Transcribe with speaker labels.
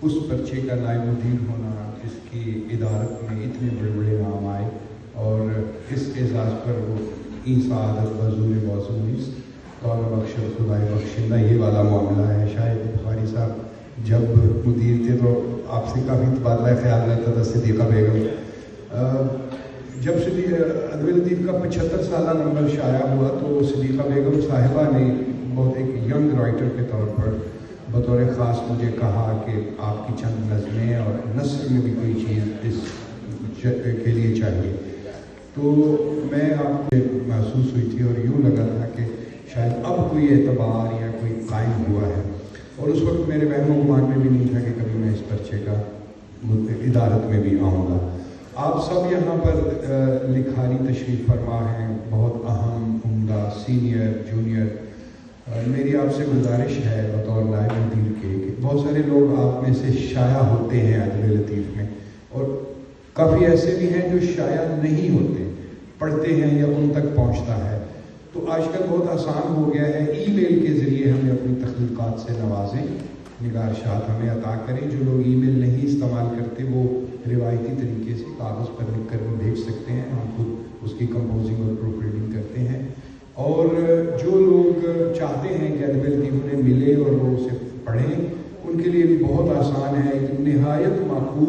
Speaker 1: उस पर्चे का नायब मुदीर होना, जिसकी इदारत में इतने बड़े बड़े नाम आए, और इस एजाज़ पर वो ई सआदत बज़ूर मौज़ूनीस तौला बख्श खुदाई बख्शिंदा ये वाला मामला है। शायद बुखारी साहब जब मुदीर थे तो आपसे काफ़ी तबादला ख्याल रहता था सिद्दीक़ा बेगम। जब अदब लतीफ़ का 75 साला नंबर शाया हुआ तो सिद्दीक़ा बेगम साहिबा ने बहुत एक यंग राइटर के तौर पर बतौर ख़ास मुझे कहा कि आपकी चंद नज़में और नस्र में भी कोई चीज़ इस के लिए चाहिए। तो मैं आपसे महसूस हुई थी और यूँ लगा था कि शायद अब कोई एतबार या कोई कायम हुआ है, और उस वक्त मेरे वहम गुमान में भी नहीं था कि कभी मैं इस पर्चे का इदारत में भी आऊँगा। आप सब यहाँ पर लिखारी तशरीफ़ फरमा हैं, बहुत अहम, उम्दा, सीनियर, जूनियर। मेरी आपसे गुजारिश है बतौर नायब मुदीर के कि बहुत सारे लोग आप में से शाया होते हैं अदब लतीफ़ में, और काफ़ी ऐसे भी हैं जो शाया नहीं होते, पढ़ते हैं या उन तक पहुँचता है। तो आजकल बहुत आसान हो गया है, ईमेल के ज़रिए हमें अपनी तख्लीक़ात से नवाजें, निगारशात हमें अता करें। जो लोग ईमेल नहीं इस्तेमाल करते वो रिवायती तरीके से कागज़ पर लिख कर भी भेज सकते हैं, हम खुद उसकी कंपोजिंग और प्रूफ रीडिंग करते हैं। और जो लोग चाहते हैं कि अदब लतीफ़ उन्हें मिले और वो उसे पढ़ें, उनके लिए भी बहुत आसान है, एक निहायत माकूल